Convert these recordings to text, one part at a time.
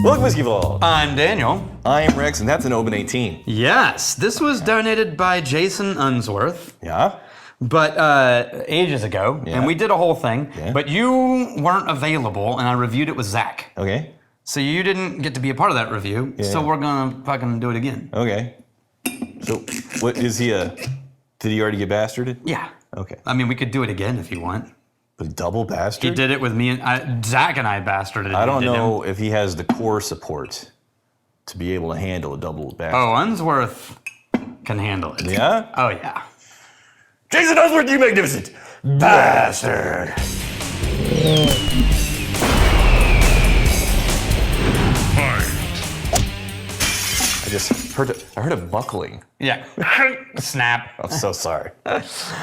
Welcome to Whisky Vault. I'm Daniel. I'm Rex, and that's an Oban 18. Yes, this was donated by Jason Unsworth. Yeah? But ages ago, Yeah. and we did a whole thing, Yeah. but you weren't available, and I reviewed it with Zach. Okay. So you didn't get to be a part of that review, so we're gonna fucking do it again. Okay. So, what is he did he already get bastarded? Yeah. Okay. I mean, we could do it again if you want. A double bastard? He did it with me, and Zach and I bastarded it. I don't know if he has the core support to be able to handle a double bastard. Oh, Unsworth can handle it. Yeah? Oh, yeah. Jason Unsworth, you magnificent bastard! I heard a buckling. Yeah. Snap. I'm so sorry.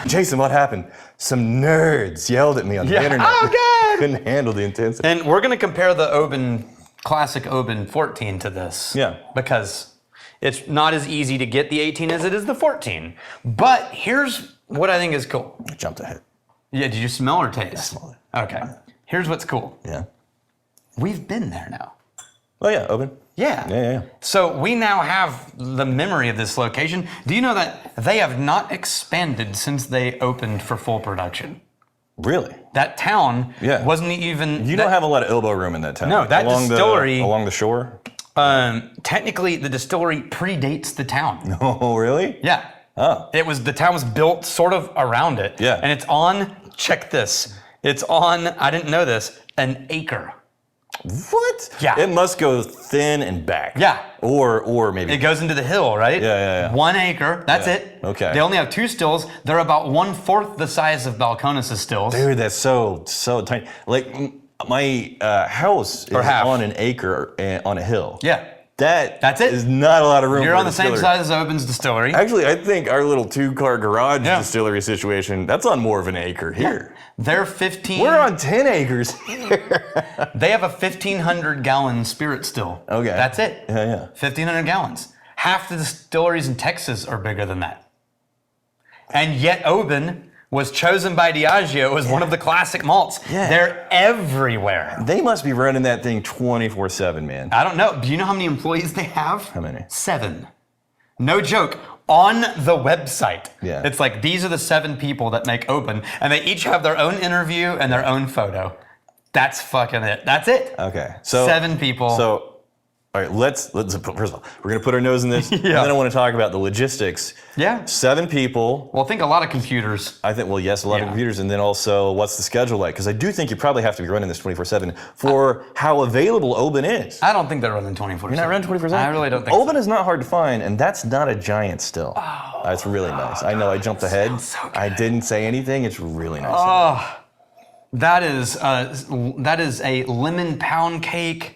Jason, what happened? Some nerds yelled at me on the internet. Oh, God! Couldn't handle the intensity. And we're going to compare the Oban, classic Oban 14 to this. Yeah. Because it's not as easy to get the 18 as it is the 14. But here's what I think is cool. I jumped ahead. Yeah, did you smell or taste? I smelled it. Okay. Here's what's cool. Yeah. We've been there now. Oh yeah, Oban. Yeah. Yeah. So we now have the memory of this location. Do you know that they have not expanded since they opened for full production? Really? That town Yeah. wasn't even... You don't have a lot of elbow room in that town. No, that distillery... along the shore? Technically, the distillery predates the town. Oh, really? Yeah. Oh. The town was built sort of around it. Yeah. And it's on, check this, it's on, I didn't know this, an acre. What? Yeah. It must go thin and back. Yeah. Or maybe. It goes into the hill, right? Yeah. 1 acre, that's Yeah. it. Okay. They only have 2 stills. They're about 1/4 the size of Balcones' stills. Dude, that's so tiny. Like my house is half. on an acre on a hill. Yeah. That's it. Is not a lot of room. You're for on a the same distillery. size as Oban's distillery. Actually, I think our little 2-car garage Yeah. distillery situation, that's on more of an acre here. They're 15. We're on 10 acres. They have a 1,500 gallon spirit still. Okay. That's it. Yeah. 1,500 gallons. Half the distilleries in Texas are bigger than that. And yet Oban was chosen by Diageo as one of the classic malts. Yeah. They're everywhere. They must be running that thing 24/7, man. I don't know. Do you know how many employees they have? How many? 7. No joke. On the website. Yeah. It's like, these are the 7 people that make Oban, and they each have their own interview and their own photo. That's fucking it. That's it. Okay. So 7 people. So, all right, let's first of all, we're gonna put our nose in this, and then I want to talk about the logistics. Yeah. 7 people. Well, think a lot of computers. I think, well, yes, a lot of Yeah. computers, and then also, what's the schedule like? Because I do think you probably have to be running this 24/7 for how available Oban is. I don't think they're running 24/7. You're not running 24/7? I really don't think Oban is not hard to find, and that's not a giant still. Oh, That's really nice. I know I jumped ahead. so good. I didn't say anything. It's really nice. Oh, that is a lemon pound cake.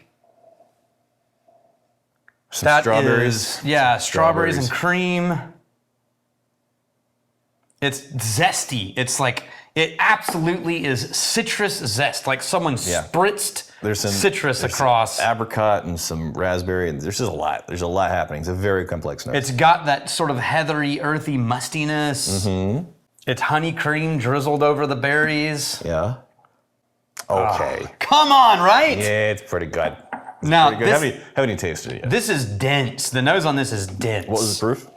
Some That strawberries. is- yeah, strawberries and cream. It's zesty. It's like, it absolutely is citrus zest. Like someone spritzed citrus across. Apricot and some raspberry, and there's just a lot. There's a lot happening. It's a very complex note. It's got that sort of heathery, earthy mustiness. Mm-hmm. It's honey cream drizzled over the berries. Yeah. Okay. Come on, right? Yeah, it's pretty good. Now, Pretty good. Haven't even tasted it yet. this is dense. The nose on this is dense. What was the proof?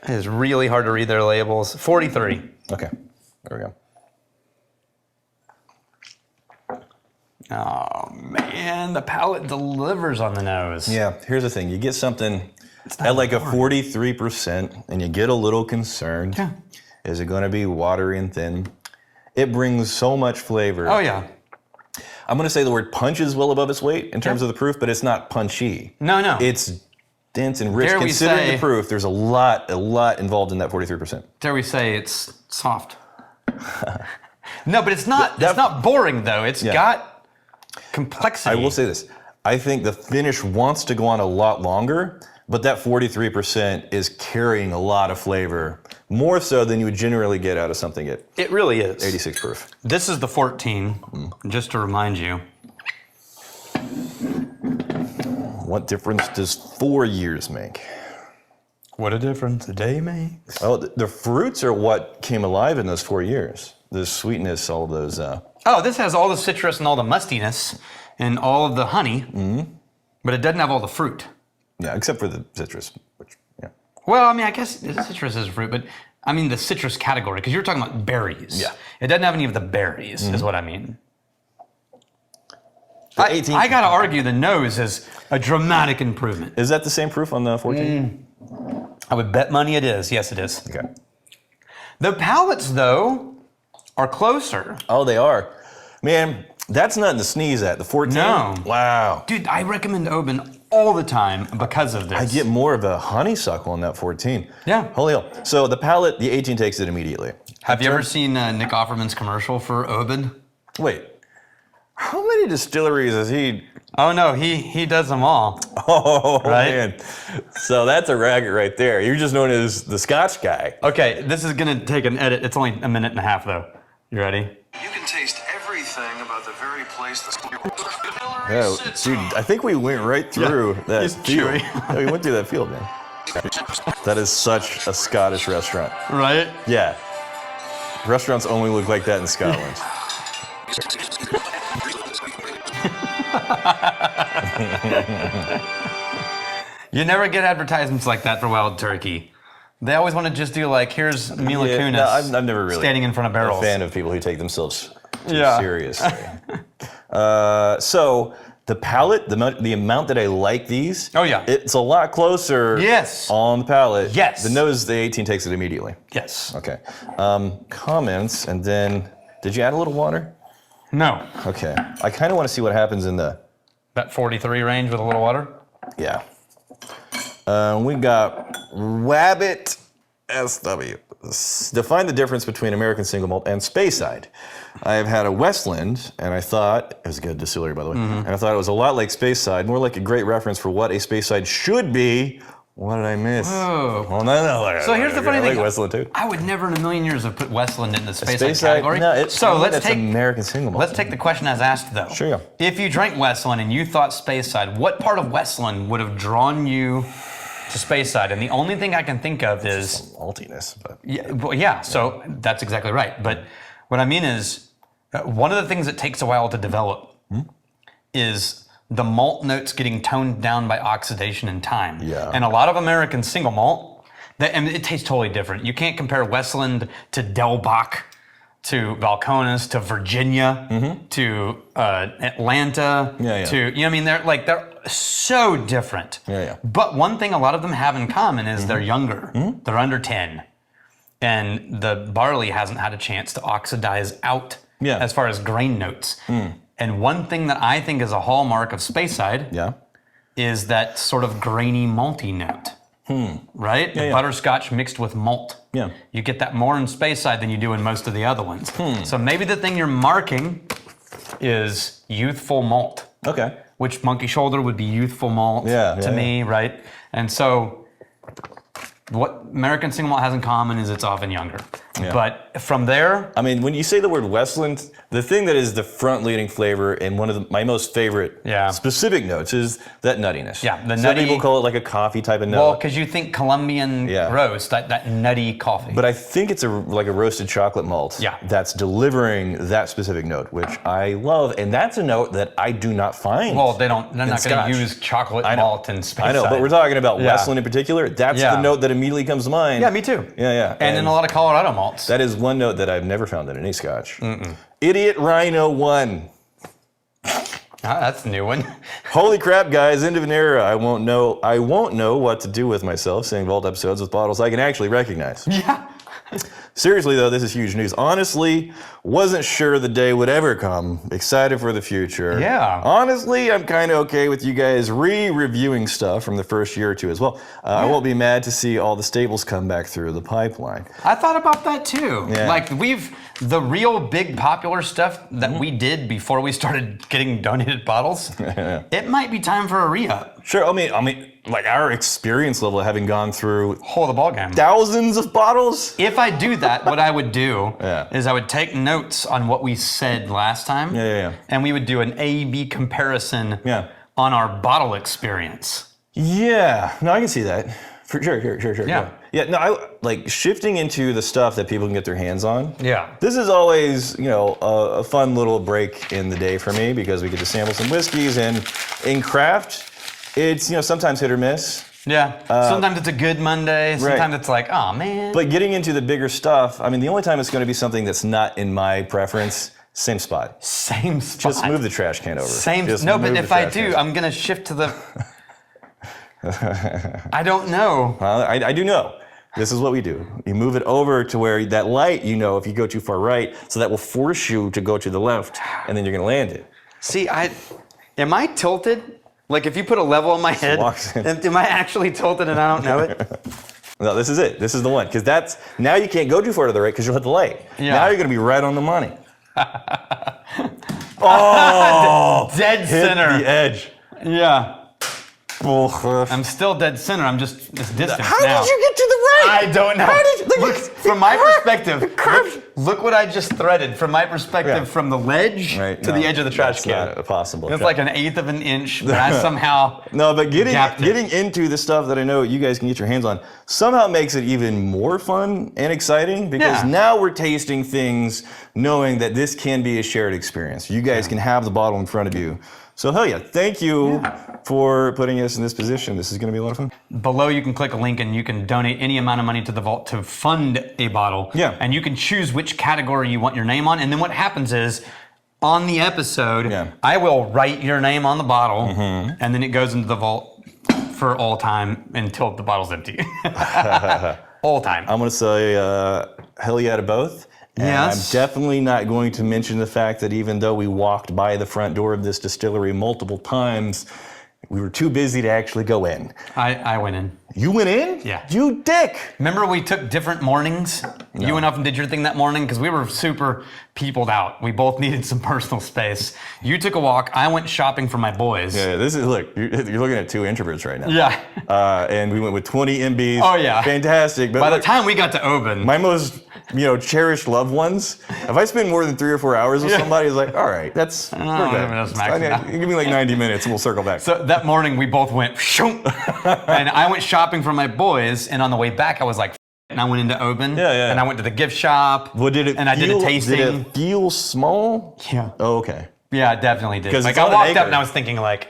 It is really hard to read their labels. 43. Okay. There we go. Oh, man. The palate delivers on the nose. Yeah, here's the thing. You get something at like a 43%, and you get a little concerned. Yeah. Is it going to be watery and thin? It brings so much flavor. Oh, yeah. I'm going to say the word punch is well above its weight in terms of the proof, but it's not punchy. No. It's dense and rich. Dare we Considering say- the proof, there's a lot involved in that 43%. Dare we say it's soft? No, but it's not. It's not boring though. It's got complexity. I will say this. I think the finish wants to go on a lot longer, but that 43% is carrying a lot of flavor, more so than you would generally get out of something at It really is. 86 proof. This is the 14, just to remind you. What difference does 4 years make? What a difference a day makes. Oh, the fruits are what came alive in those 4 years. The sweetness, all of those. Oh, this has all the citrus and all the mustiness. and all of the honey, but it doesn't have all the fruit. Yeah, except for the citrus, which, yeah. Well, I mean, I guess citrus is fruit, but I mean the citrus category, because you're talking about berries. Yeah. It doesn't have any of the berries, is what I mean. The 18 I gotta argue the nose is a dramatic improvement. Is that the same proof on the 14? I would bet money it is. Yes, it is. Okay. The palates, though, are closer. Oh, they are. Man, that's nothing to sneeze at. The 14? No. Wow. Dude, I recommend Oban all the time because of this. I get more of a honeysuckle on that 14. Yeah. Holy hell. So the palate, the 18 takes it immediately. Have you ever seen Nick Offerman's commercial for Oban? Wait. How many distilleries is he? Oh, no, he does them all. Oh, Right? man. So that's a racket right there. You're just known as the Scotch guy. Okay, this is going to take an edit. It's only a minute and a half, though. You ready? You can taste everything about the very place the Yeah, dude, I think we went right through that It's field. chewy. Yeah, we went through that field, man. That is such a Scottish restaurant. Right? Yeah. Restaurants only look like that in Scotland. You never get advertisements like that for Wild Turkey. They always want to just do like, here's Mila Yeah, Kunis no, I've never really standing in front of been a barrels. fan of people who take themselves too Yeah. seriously. So the palate, the amount that I like these, Oh, yeah. it's a lot closer Yes. on the palate. Yes. The nose, the 18 takes it immediately. Yes. Okay. Comments, and then, did you add a little water? No. Okay. I kind of want to see what happens in the, That 43 range with a little water? yeah. We got Wabbit SW. Define the difference between American single malt and Speyside. I have had a Westland, and I thought, it was a good distillery, by the way, and I thought it was a lot like Speyside, more like a great reference for what a Speyside should be. What did I miss? Whoa. Well, no. So here's the funny I thing. like Westland too. I would never in a million years have put Westland in the Speyside Speyside, category. no, it's so let's that's take American single malt. let's take the question as asked though. Sure, yeah. If you drank Westland and you thought Speyside, what part of Westland would have drawn you to Speyside? And the only thing I can think of is maltiness, but yeah. So that's exactly right. But what I mean is, one of the things that takes a while to develop is the malt notes getting toned down by oxidation and time. Yeah. And a lot of American single malt, and it tastes totally different. You can't compare Westland to Del Bach, to Valcones, to Virginia, to Atlanta, Yeah. to, you know what I mean? They're so different. Yeah. But one thing a lot of them have in common is they're younger. They're under 10. And the barley hasn't had a chance to oxidize out Yeah. as far as grain notes. And one thing that I think is a hallmark of Speyside yeah. is that sort of grainy malty note. Right? The yeah. butterscotch mixed with malt. Yeah. You get that more in Speyside than you do in most of the other ones. So maybe the thing you're marking is youthful malt, Okay. which Monkey Shoulder would be youthful malt to me, right? And so what American single malt has in common is it's often younger. Yeah. But from there, I mean, when you say the word Westland, the thing that is the front-leading flavor and one of my most favorite specific notes is that nuttiness. Yeah, the Some nutty- people call it like a coffee type of note. well, because you think Colombian Yeah. roast, that nutty coffee. But I think it's like a roasted chocolate malt that's delivering that specific note, which I love, and that's a note that I do not find. well, they're not going to Scotch. use chocolate I know. malt in Speyside. I know, but we're talking about Yeah. Westland in particular. That's Yeah. the note that immediately comes to mind. Yeah, me too. Yeah. And in a lot of Colorado malts. That is one note that I've never found in any Scotch. Idiot Rhino 1. That's a new one. Holy crap, guys! End of an era. I won't know what to do with myself saying Vault episodes with bottles I can actually recognize. Yeah. Seriously though, this is huge news. Honestly, wasn't sure the day would ever come. Excited for the future. Yeah. Honestly, I'm kind of okay with you guys re-reviewing stuff from the first year or two as well. I won't be mad to see all the staples come back through the pipeline. I thought about that too. Yeah. Like the real big popular stuff that we did before we started getting donated bottles, it might be time for a re-up. Sure. I mean, like our experience level having gone through Whole the ball game. thousands of bottles. If I do that, what I would do Yeah. is I would take notes on what we said last time. Yeah. And we would do an A/B comparison Yeah. on our bottle experience. Yeah. No, I can see that. For sure. Yeah. Yeah, no, I like shifting into the stuff that people can get their hands on. Yeah. This is always, a fun little break in the day for me because we get to sample some whiskeys, and in craft, it's sometimes hit or miss. Yeah. Sometimes it's a good Monday. Sometimes it's like, oh man. But getting into the bigger stuff, I mean, the only time it's going to be something that's not in my preference, same spot. Same spot. Just move the trash can over. No, but if I do, I'm gonna shift to the. I don't know. I do know. This is what we do. You move it over to where that light, if you go too far right, so that will force you to go to the left, and then you're gonna land it. See, am I tilted? Like if you put a level on my head, am I actually tilted and I don't know it? No, this is it. This is the one. Because now you can't go too far to the right because you'll hit the light. Yeah. Now you're gonna be right on the money. Oh! Dead center. Hit the edge. Yeah. I'm still dead center. I'm just this distance now. How did you get to the right? I don't know. How did you, look from my perspective? Look what I just threaded. From my perspective, from the ledge to the edge of the trash can. Not possible. It's like an eighth of an inch, but I somehow but getting into the stuff that I know you guys can get your hands on somehow makes it even more fun and exciting because now we're tasting things knowing that this can be a shared experience. You guys can have the bottle in front of you. So hell yeah, thank you for putting us in this position. This is going to be a lot of fun. Below you can click a link and you can donate any amount of money to the vault to fund a bottle. Yeah. And you can choose which category you want your name on. And then what happens is on the episode, I will write your name on the bottle and then it goes into the vault for all time until the bottle's empty. All time. I'm going to say hell yeah to both. And yes. I'm definitely not going to mention the fact that even though we walked by the front door of this distillery multiple times, we were too busy to actually go in. I went in. You went in? Yeah. You dick. Remember we took different mornings? No. You went off and did your thing that morning because we were super peopled out. We both needed some personal space. You took a walk. I went shopping for my boys. Yeah, look, you're looking at two introverts right now. Yeah. And we went with 20 MBs. Oh yeah. Fantastic. But by the time we got to Oban. My most cherished loved ones. If I spend more than 3 or 4 hours with somebody, it's like, all right, we're good. Give me like 90 minutes and we'll circle back. So that morning we both went, and I went shopping for my boys, and on the way back I was like, and I went into Oban, and I went to the gift shop, I did a tasting. Did it feel small? Yeah. Oh, okay. Yeah, it definitely did. Like I walked up and I was thinking like,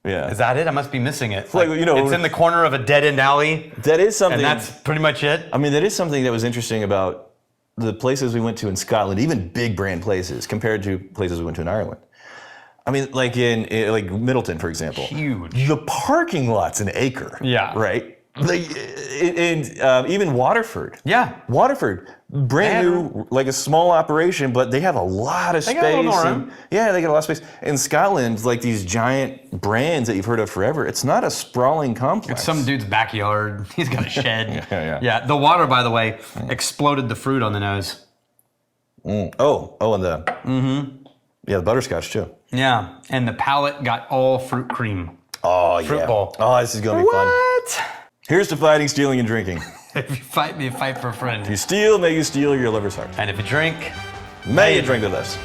is that it? I must be missing it. Like, it's in the corner of a dead-end alley. That is something. And that's pretty much it. I mean, that is something that was interesting about the places we went to in Scotland, even big brand places, compared to places we went to in Ireland. I mean, like in Middleton, for example. Huge. The parking lot's an acre. Yeah. Right? And even Waterford. Yeah. Waterford, brand new, like a small operation, but they have a lot of space. They got a little more room. Yeah, they got a lot of space. In Scotland, like these giant brands that you've heard of forever, it's not a sprawling complex. It's some dude's backyard. He's got a shed. Yeah. The water, by the way, exploded the fruit on the nose. Oh, and the the butterscotch too. Yeah, and the palate got all fruit cream. Oh, fruit bowl. Oh, this is gonna be fun. What? Here's to fighting, stealing, and drinking. If you fight me, fight for a friend. If you steal, may you steal your liver's heart. And if you drink, may you drink with us.